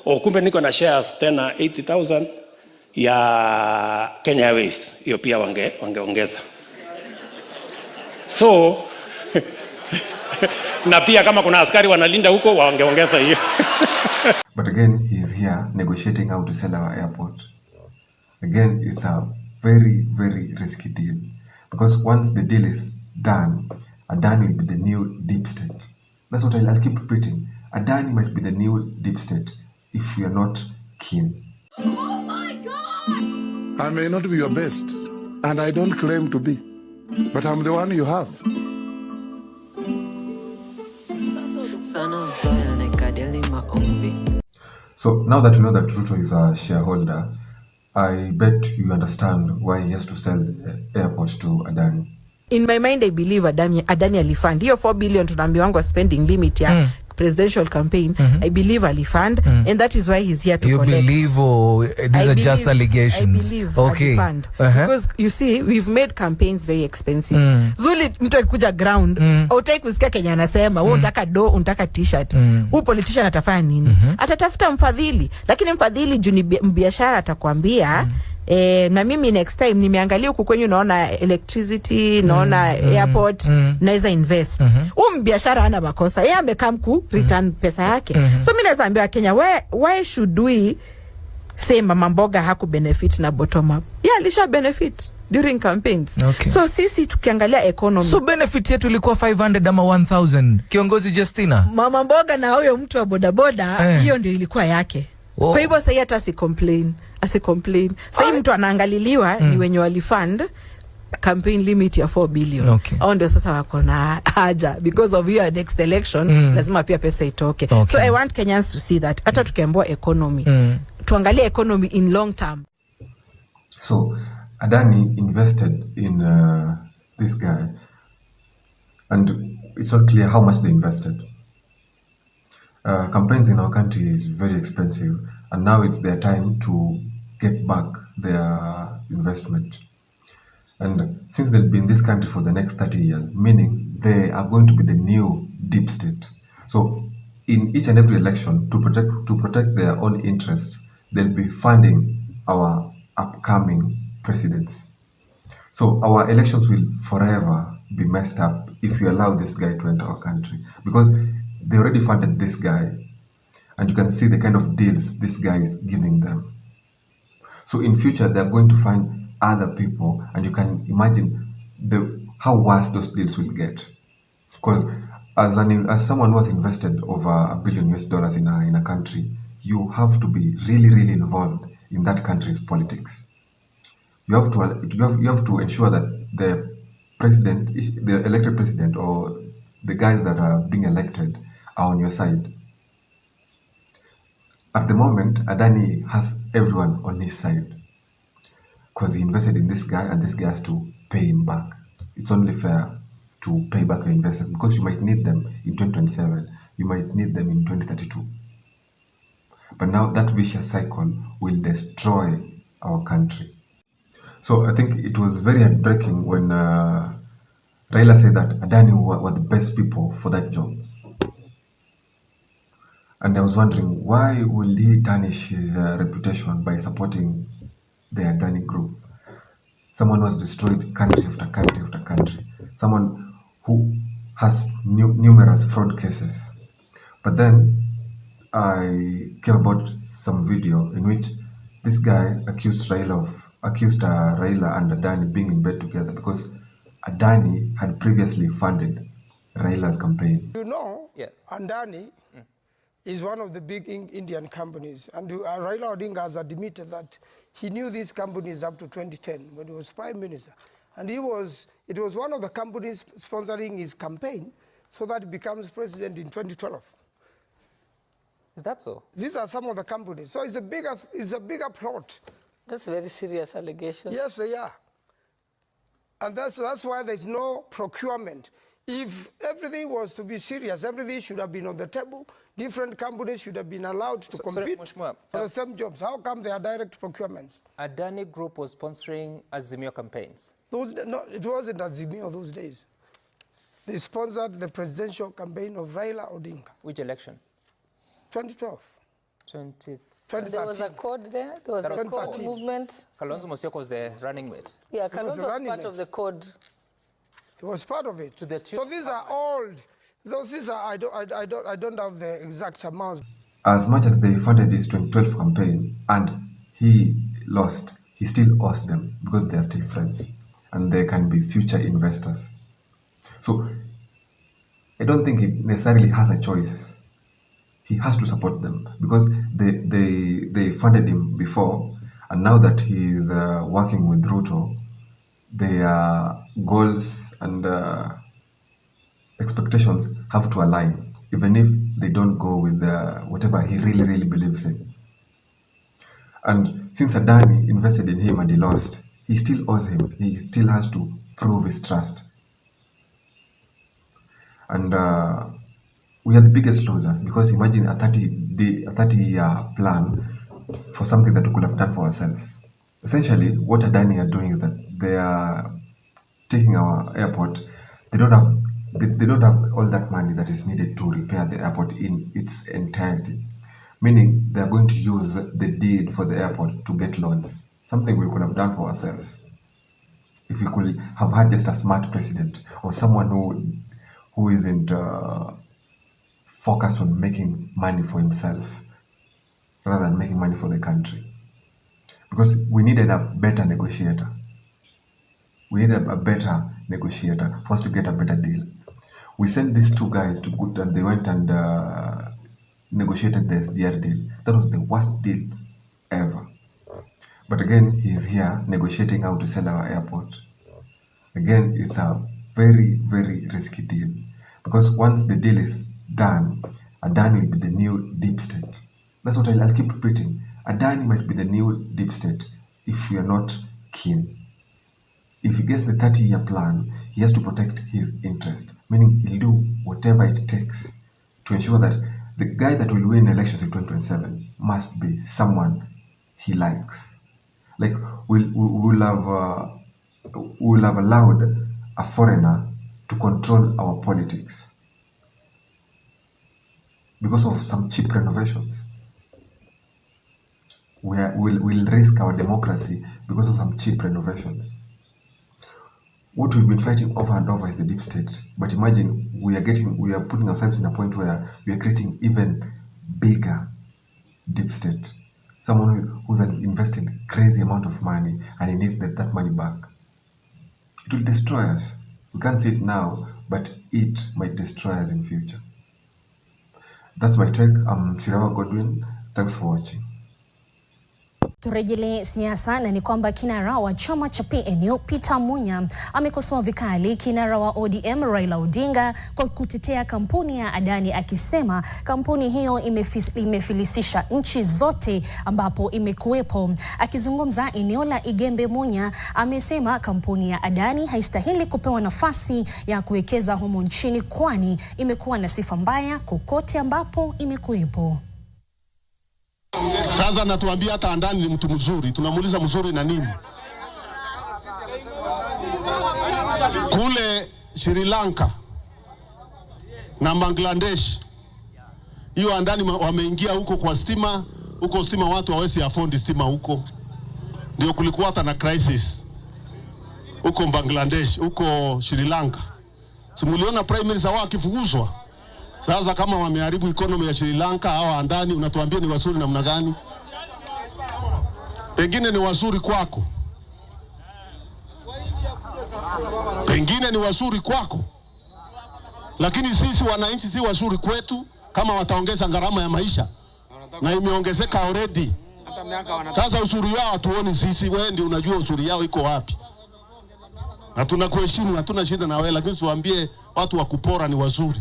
kumbe niko na shares tena 80,000 ya Kenya Airways, hiyo pia wangeongeza. So na pia kama kuna askari wanalinda huko wangeongeza hiyo. But again, he is here negotiating how to sell our airport. Again, it's a very, very risky deal. Because once the deal is done, Adani will be the new Deepstate. That's what I'll keep repeating. Adani might be the new Deepstate if we are not keen. Oh my God! I may not be your best, and I don't claim to be, but I'm the one you have. So now that you know that RUTO is a shareholder, I bet you understand why he has to sell the airport to Adani. In my mind, I believe Adani alifund. Hiyo 4 billion tunaambiwa spending limit ya presidential campaign. I believe alifund, and that is why he's here to collect. You believe these are just allegations? I believe okay. Alifund. Because you see, we've made campaigns very expensive. Zuli mtu akikuja ground, hautaki kusikia Kenya anasema, wewe unataka do, unataka t-shirt. Huyu politician atafanya nini? Atatafuta mfadhili. Lakini mfadhili juu ni biashara atakwambia, na mimi next time nimeangalia huku kwenye naona electricity, naona airport, naweza invest. Biashara hana makosa. Yeye amekaa ku return pesa yake. So mimi naweza ambia Kenya, why should we say Mama Mboga haku benefit na bottom up? Yeah, alisha benefit during campaigns. Okay. So sisi tukiangalia economy. So benefit yetu ilikuwa 500 ama 1000. Kiongozi Justina. Mama Mboga na huyo mtu wa bodaboda, hiyo ndio ilikuwa yake. Kwa hivyo sasa hata si complain. Sasa mtu anaangaliliwa ni wenye walifund campaign limit ya 4 billion. Okay. Au ndio sasa wako na haja because of your next election lazima pia pesa itoke. Okay. So I want Kenyans to see that hata tukiambiwa economy tuangalie economy in long term. So Adani invested in this guy, and it's not clear how much they invested. Campaigns in our country is very expensive, and now it's their time to get back their investment. And since they'll be in this country for the next 30 years, meaning they are going to be the new deep state. So in each and every election, to protect their own interests, they'll be funding our upcoming presidents. So our elections will forever be messed up if we allow this guy to enter our country, because they already funded this guy, and you can see the kind of deals this guy is giving them. So in future, they're going to find other people, and you can imagine how worse those deals will get. Because as someone who has invested over $1 billion in a country, you have to be really, really involved in that country's politics. You have to ensure that the president, the elected president, or the guys that are being elected are on your side. At the moment, Adani has everyone on his side because he invested in this guy, and this guy has to pay him back. It's only fair to pay back your investment, because you might need them in 2027, you might need them in 2032. But now that vicious cycle will destroy our country. So I think it was very heartbreaking when RAILA said that Adani were the best people for that job. And I was wondering, why will he tarnish his reputation by supporting the Adani group? Someone who has destroyed country after country after country. Someone who has numerous fraud cases. But then I came about some video in which this guy accused Raila and Adani being in bed together, because Adani had previously funded Raila's campaign. You know, Adani is one of the big Indian companies, and Raila Odinga has admitted that he knew these companies up to 2010 when he was Prime Minister, and it was one of the companies sponsoring his campaign so that he becomes president in 2012. Is that so? These are some of the companies. So it's a bigger plot. That's a very serious allegation. Yes, they are. And that's why there's no procurement. If everything was to be serious, everything should have been on the table. Different companies should have been allowed to compete for the same jobs. How come they are direct procurements? Adani Group was sponsoring Azimio campaigns. No, it wasn't Azimio those days. They sponsored the presidential campaign of Raila Odinga. Which election? 2012. 2013. There was a code there. There was a code movement. Kalonzo Musyoka was the running mate. Yeah, Kalonzo was part of the code. It was part of it. So these are old. These are I don't have the exact amounts. As much as they funded his 2012 campaign and he lost, he still owes them because they are still friends and they can be future investors. So I don't think he necessarily has a choice. He has to support them because they funded him before, and now that he is working with RUTO, their goals and expectations have to align, even if they don't go with whatever he really believes in. And since Adani invested in him and he lost, he still owes him. He still has to prove his trust. And we are the biggest losers because imagine a 30-year plan for something that we could have done for ourselves. Essentially, what Adani are doing is that they are taking our airport. They don't have all that money that is needed to repair the airport in its entirety. Meaning they are going to use the deed for the airport to get loans. Something we could have done for ourselves. If we could have had just a smart president or someone who isn't focused on making money for himself rather than making money for the country. Because we needed a better negotiator. We needed a better negotiator for us to get a better deal. We sent these two guys to good and they went and negotiated the SGR deal. That was the worst deal ever. But again, he is here negotiating how to sell our airport. Again, it's a very risky deal. Because once the deal is done, Adani will be the new Deepstate. That's what I'll keep repeating. Adani might be the new Deepstate if we are not keen. If he gets the 30-year plan, he has to protect his interest. Meaning he'll do whatever it takes to ensure that the guy that will win elections in 2027 must be someone he likes. Like we'll have allowed a foreigner to control our politics because of some cheap renovations. We'll risk our democracy because of some cheap renovations. What we've been fighting over and over is the deep state. But imagine we are putting ourselves in a point where we are creating even bigger deep state. Someone who's invested crazy amount of money and he needs that money back. It will destroy us. We can't see it now, but it might destroy us in future. That's my take. I'm Sirawa Godwin. Thanks for watching. Turejelee siasa na ni kwamba kinara wa chama cha PNU Peter Munya amekosoa vikali kinara wa ODM Raila Odinga kwa kutetea kampuni ya Adani akisema kampuni hiyo imefilisisha nchi zote ambapo imekuwepo. Akizungumza eneo la Igembe, Munya amesema kampuni ya Adani haistahili kupewa nafasi ya kuwekeza humo nchini kwani imekuwa na sifa mbaya kokote ambapo imekuwepo. Sasa natuambia hata Adani ni mtu mzuri. Tunamuuliza mzuri na nini? Kule Sri Lanka na Bangladesh, hiyo Adani wameingia huko kwa stima. Huko stima watu hawezi afford stima huko. Ndio kulikuwa hata na crisis huko Bangladesh, huko Sri Lanka. Simuliona prime minister wao akifukuzwa. Sasa kama wameharibu economy ya Sri Lanka au Adani, unatuambia ni wazuri namna gani? Pengine ni wazuri kwako. Pengine ni wazuri kwako. Lakini sisi wananchi si wazuri kwetu kama wataongeza gharama ya maisha. Na imeongezeka already. Sasa uzuri wao hatuoni sisi, wewe ndio unajua uzuri yao iko wapi. Na tunakuheshimu, hatuna shida na wewe, lakini tuambie watu wa kupora ni wazuri.